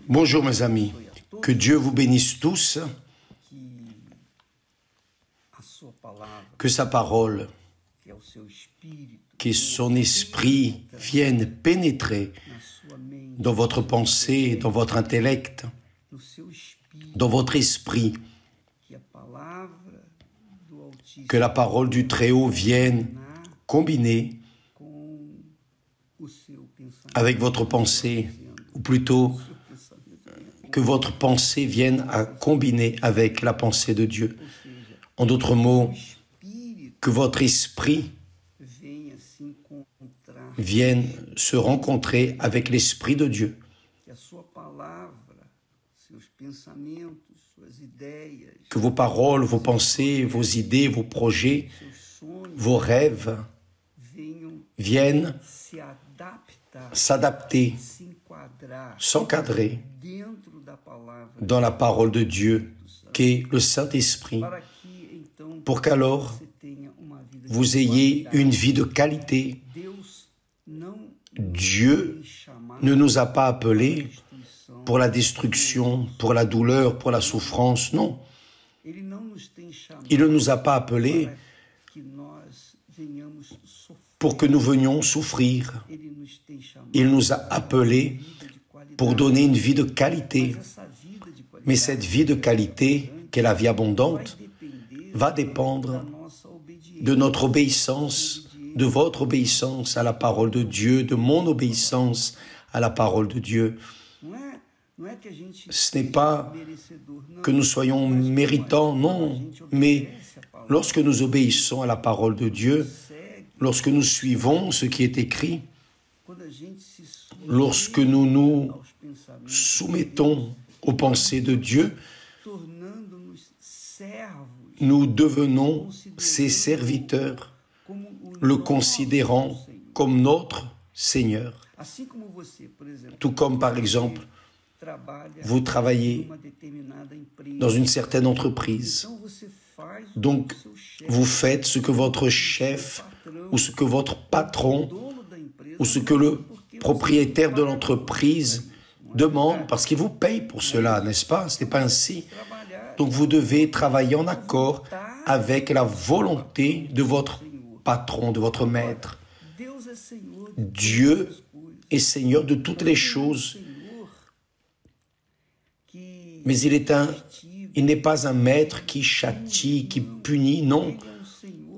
Bonjour mes amis, que Dieu vous bénisse tous, que sa parole, que son esprit vienne pénétrer dans votre pensée, dans votre intellect, dans votre esprit, que la parole du Très-Haut vienne combiner avec votre pensée, ou plutôt que votre pensée vienne à combiner avec la pensée de Dieu. En d'autres mots, que votre esprit vienne se rencontrer avec l'esprit de Dieu. Que vos paroles, vos pensées, vos idées, vos projets, vos rêves viennent s'adapter, s'encadrer dans la parole de Dieu, qu'est le Saint-Esprit, pour qu'alors vous ayez une vie de qualité. Dieu ne nous a pas appelés pour la destruction, pour la douleur, pour la souffrance, non. Il ne nous a pas appelés pour que nous venions souffrir. Il nous a appelés pour donner une vie de qualité. Mais cette vie de qualité, qu'est la vie abondante, va dépendre de notre obéissance, de votre obéissance à la parole de Dieu, de mon obéissance à la parole de Dieu. Ce n'est pas que nous soyons méritants, non, mais lorsque nous obéissons à la parole de Dieu, lorsque nous suivons ce qui est écrit, lorsque nous nous soumettons aux pensées de Dieu, nous devenons ses serviteurs, le considérant comme notre Seigneur. Tout comme, par exemple, vous travaillez dans une certaine entreprise. Donc, vous faites ce que votre chef ou ce que votre patron ou ce que le propriétaire de l'entreprise demande parce qu'il vous paye pour cela, n'est-ce pas? Ce n'est pas ainsi. Donc, vous devez travailler en accord avec la volonté de votre patron, de votre maître. Dieu est Seigneur de toutes les choses. Mais il n'est pas un maître qui châtie, qui punit, non.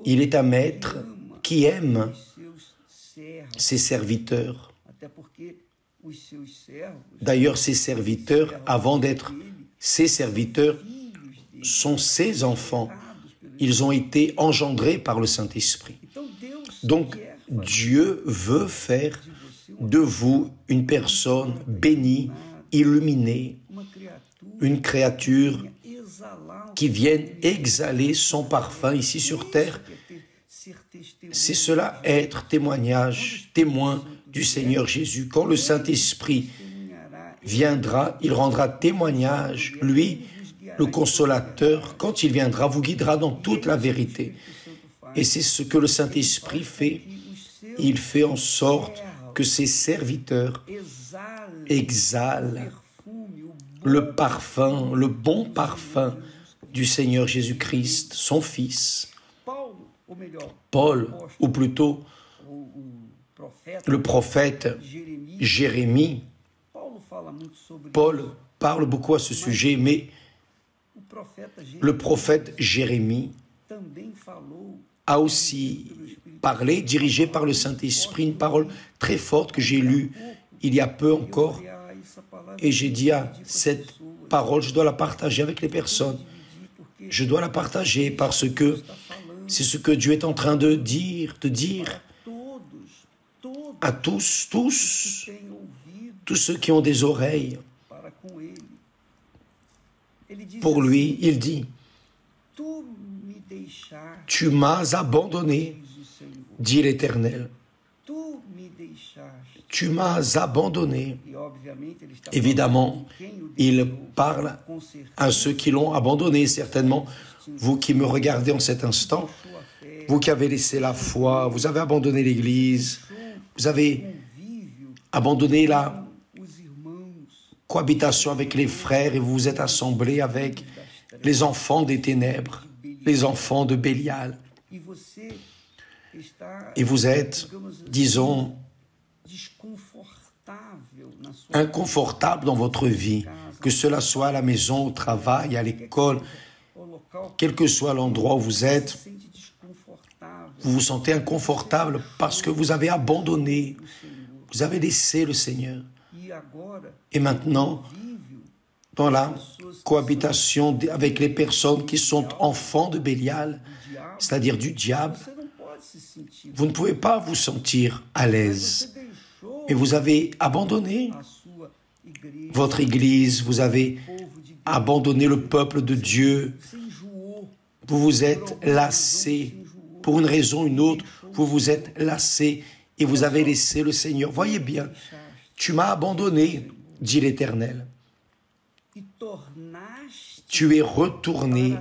Il est un maître qui aime ses serviteurs. D'ailleurs, ses serviteurs, avant d'être ses serviteurs, sont ses enfants. Ils ont été engendrés par le Saint-Esprit. Donc, Dieu veut faire de vous une personne bénie, illuminée, une créature qui vienne exhaler son parfum ici sur terre. C'est cela être témoin du Seigneur Jésus. Quand le Saint-Esprit viendra, il rendra témoignage. Lui, le consolateur, quand il viendra, vous guidera dans toute la vérité. Et c'est ce que le Saint-Esprit fait. Il fait en sorte que ses serviteurs exhalent le parfum, le bon parfum du Seigneur Jésus-Christ, son Fils. Paul, ou plutôt le prophète Jérémie. Paul parle beaucoup à ce sujet, mais le prophète Jérémie a aussi parlé, dirigé par le Saint-Esprit, une parole très forte que j'ai lue il y a peu encore. Et j'ai dit, cette parole, je dois la partager avec les personnes. Je dois la partager parce que c'est ce que Dieu est en train de dire à tous ceux qui ont des oreilles. Pour lui, il dit, « Tu m'as abandonné, dit l'Éternel. Tu m'as abandonné. » Évidemment, il parle à ceux qui l'ont abandonné, certainement. Vous qui me regardez en cet instant, vous qui avez laissé la foi, vous avez abandonné l'Église, vous avez abandonné cohabitation avec les frères et vous vous êtes assemblés avec les enfants des ténèbres, les enfants de Bélial. Et vous êtes, disons, inconfortable dans votre vie, que cela soit à la maison, au travail, à l'école, quel que soit l'endroit où vous êtes, vous vous sentez inconfortable parce que vous avez abandonné, vous avez laissé le Seigneur. Et maintenant, dans la cohabitation avec les personnes qui sont enfants de Bélial, c'est-à-dire du diable, vous ne pouvez pas vous sentir à l'aise. Et vous avez abandonné votre Église, vous avez abandonné le peuple de Dieu, vous vous êtes lassé, pour une raison ou une autre, vous vous êtes lassé et vous avez laissé le Seigneur. Voyez bien, tu m'as abandonné, dit l'Éternel. Tu es retourné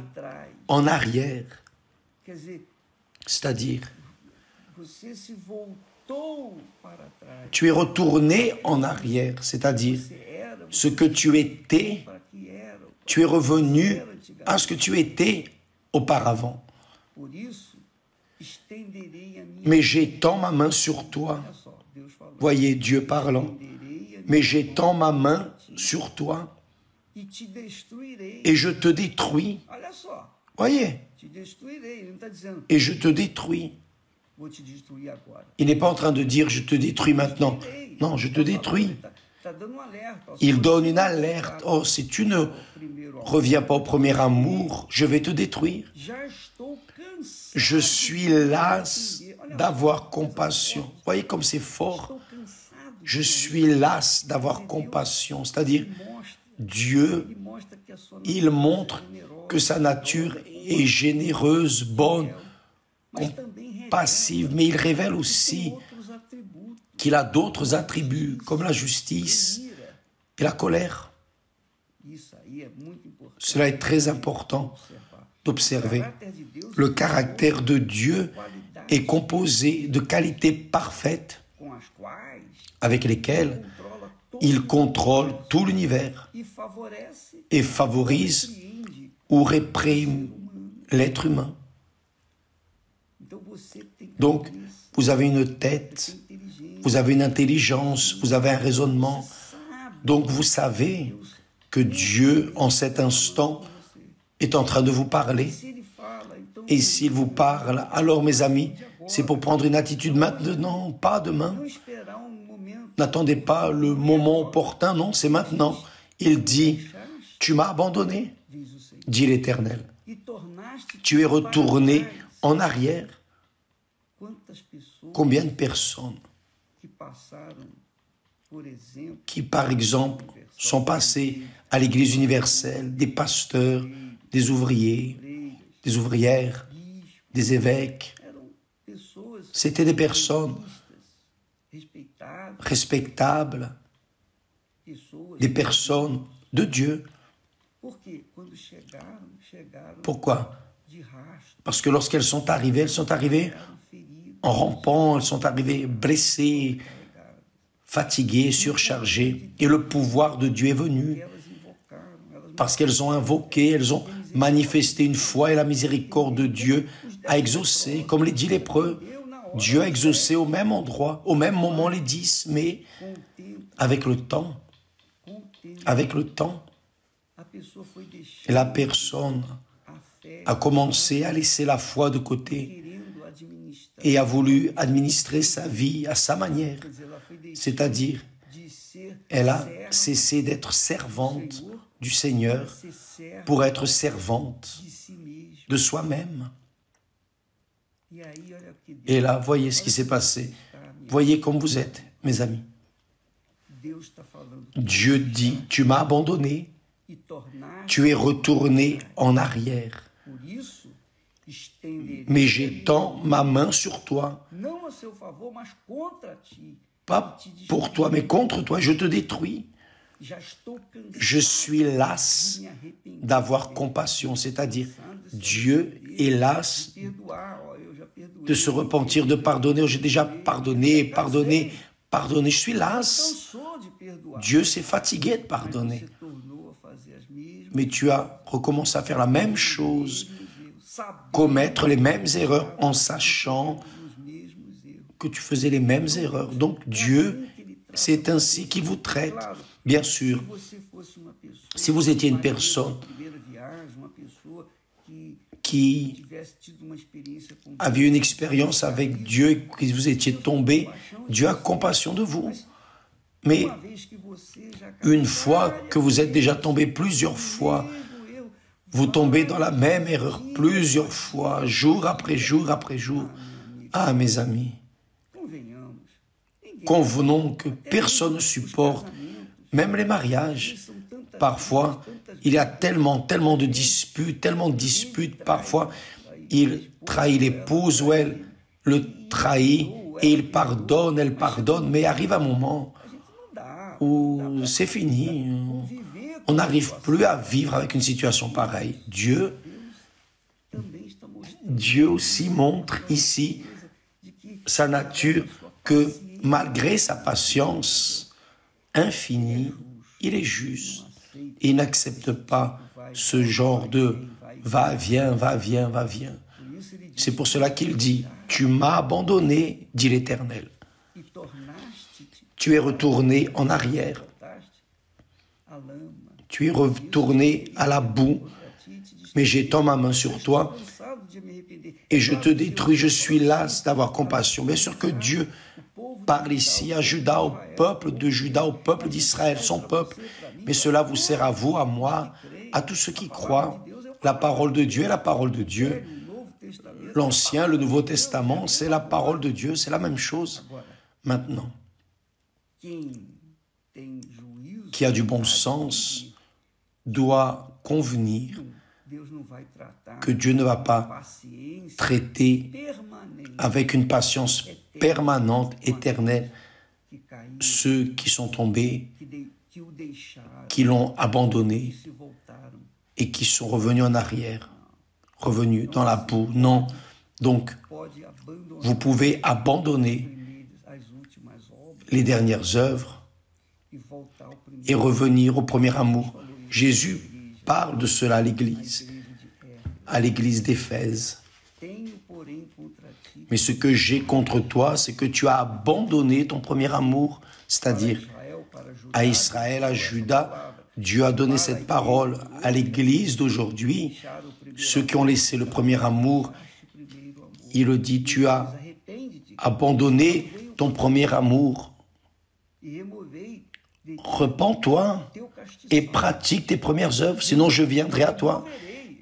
en arrière, c'est-à-dire, tu es retourné en arrière, c'est-à-dire, ce que tu étais, tu es revenu à ce que tu étais auparavant. Mais j'étends ma main sur toi. Voyez Dieu parlant. Mais j'étends ma main sur toi et je te détruis. Voyez. Et je te détruis. Il n'est pas en train de dire je te détruis maintenant. Non, je te détruis. Il donne une alerte. Oh, si tu ne reviens pas au premier amour, je vais te détruire. Je suis las d'avoir compassion. Voyez comme c'est fort. Je suis las d'avoir compassion. C'est-à-dire, Dieu, il montre que sa nature est généreuse, bonne, compassive, mais il révèle aussi qu'il a d'autres attributs, comme la justice et la colère. Cela est très important d'observer. Le caractère de Dieu est composé de qualités parfaites avec lesquelles il contrôle tout l'univers et favorise ou réprime l'être humain. Donc, vous avez une tête, vous avez une intelligence, vous avez un raisonnement. Donc, vous savez que Dieu, en cet instant, est en train de vous parler. Et s'il vous parle, alors, mes amis, c'est pour prendre une attitude maintenant, pas demain. N'attendez pas le moment opportun, non, c'est maintenant. Il dit, tu m'as abandonné, dit l'Éternel. Tu es retourné en arrière. Combien de personnes qui, par exemple, sont passées à l'Église universelle, des pasteurs, des ouvriers, des ouvrières, des évêques. C'était des personnes respectables, des personnes de Dieu. Pourquoi? Parce que lorsqu'elles sont arrivées en rampant, elles sont arrivées blessées, fatiguées, surchargées, et le pouvoir de Dieu est venu. Parce qu'elles ont invoqué, elles ont manifesté une foi et la miséricorde de Dieu a exaucé, comme les 10 lépreux. Dieu a exaucé au même endroit, au même moment les 10, mais avec le temps, la personne a commencé à laisser la foi de côté et a voulu administrer sa vie à sa manière. C'est-à-dire, elle a cessé d'être servante du Seigneur pour être servante de soi-même. Et là, voyez ce qui s'est passé. Voyez comme vous êtes, mes amis. Dieu dit, tu m'as abandonné, tu es retourné en arrière. Mais j'étends ma main sur toi. Pas pour toi, mais contre toi, je te détruis. Je suis las d'avoir compassion, c'est-à-dire Dieu est las de se repentir, de pardonner. J'ai déjà pardonné, je suis las. Dieu s'est fatigué de pardonner. Mais tu as recommencé à faire la même chose, commettre les mêmes erreurs en sachant que tu faisais les mêmes erreurs. Donc Dieu, c'est ainsi qu'il vous traite. Bien sûr, si vous étiez une personne qui avait une expérience avec Dieu et que vous étiez tombé, Dieu a compassion de vous. Mais une fois que vous êtes déjà tombé plusieurs fois, vous tombez dans la même erreur plusieurs fois, jour après jour après jour. Ah, mes amis, convenons que personne ne supporte, même les mariages. Parfois, il y a tellement de disputes, parfois, il trahit l'épouse ou elle le trahit et il pardonne, elle pardonne, mais arrive un moment où c'est fini. On n'arrive plus à vivre avec une situation pareille. Dieu aussi montre ici sa nature que malgré sa patience infinie, il est juste. Il n'accepte pas ce genre de va-viens, va-viens, va-viens. C'est pour cela qu'il dit, tu m'as abandonné, dit l'Éternel. Tu es retourné en arrière. Tu es retourné à la boue, mais j'étends ma main sur toi et je te détruis. Je suis las d'avoir compassion. Bien sûr que Dieu parle ici à Juda, au peuple de Juda, au peuple d'Israël, son peuple. Mais cela vous sert à vous, à moi, à tous ceux qui croient. La parole de Dieu est la parole de Dieu. L'Ancien, le Nouveau Testament, c'est la parole de Dieu, c'est la même chose. Maintenant, qui a du bon sens doit convenir que Dieu ne va pas traiter avec une patience permanente, éternelle, ceux qui sont tombés, qui l'ont abandonné et qui sont revenus en arrière, revenus dans la boue. Non, donc vous pouvez abandonner les dernières œuvres et revenir au premier amour. Jésus parle de cela à l'église d'Éphèse. Mais ce que j'ai contre toi, c'est que tu as abandonné ton premier amour, c'est-à-dire à Israël, à Juda. Dieu a donné cette parole à l'église d'aujourd'hui. Ceux qui ont laissé le premier amour, il le dit, tu as abandonné ton premier amour. Repens-toi et pratique tes premières œuvres, sinon je viendrai à toi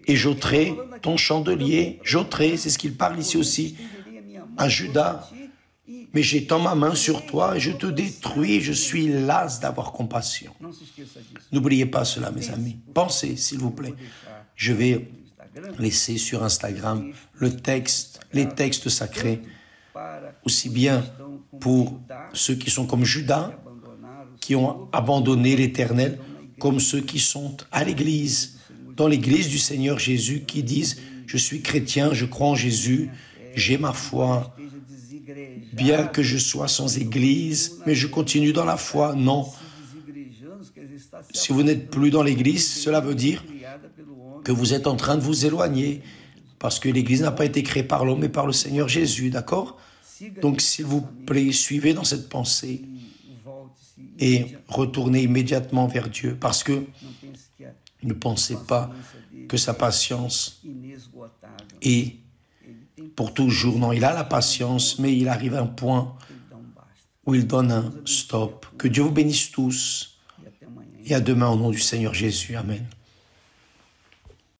et j'ôterai ton chandelier. J'ôterai, c'est ce qu'il parle ici aussi à Judas. Mais j'étends ma main sur toi et je te détruis, je suis las d'avoir compassion. N'oubliez pas cela, mes amis. Pensez, s'il vous plaît. Je vais laisser sur Instagram les textes sacrés, aussi bien pour ceux qui sont comme Judas, qui ont abandonné l'Éternel, comme ceux qui sont à l'église, dans l'église du Seigneur Jésus, qui disent « Je suis chrétien, je crois en Jésus, j'ai ma foi, bien que je sois sans église, mais je continue dans la foi. » Non. Si vous n'êtes plus dans l'église, cela veut dire que vous êtes en train de vous éloigner, parce que l'église n'a pas été créée par l'homme, mais par le Seigneur Jésus, d'accord? Donc, s'il vous plaît, suivez dans cette pensée et retournez immédiatement vers Dieu, parce que ne pensez pas que sa patience est pour toujours. Non, il a la patience, mais il arrive à un point où il donne un stop. Que Dieu vous bénisse tous et à demain au nom du Seigneur Jésus. Amen.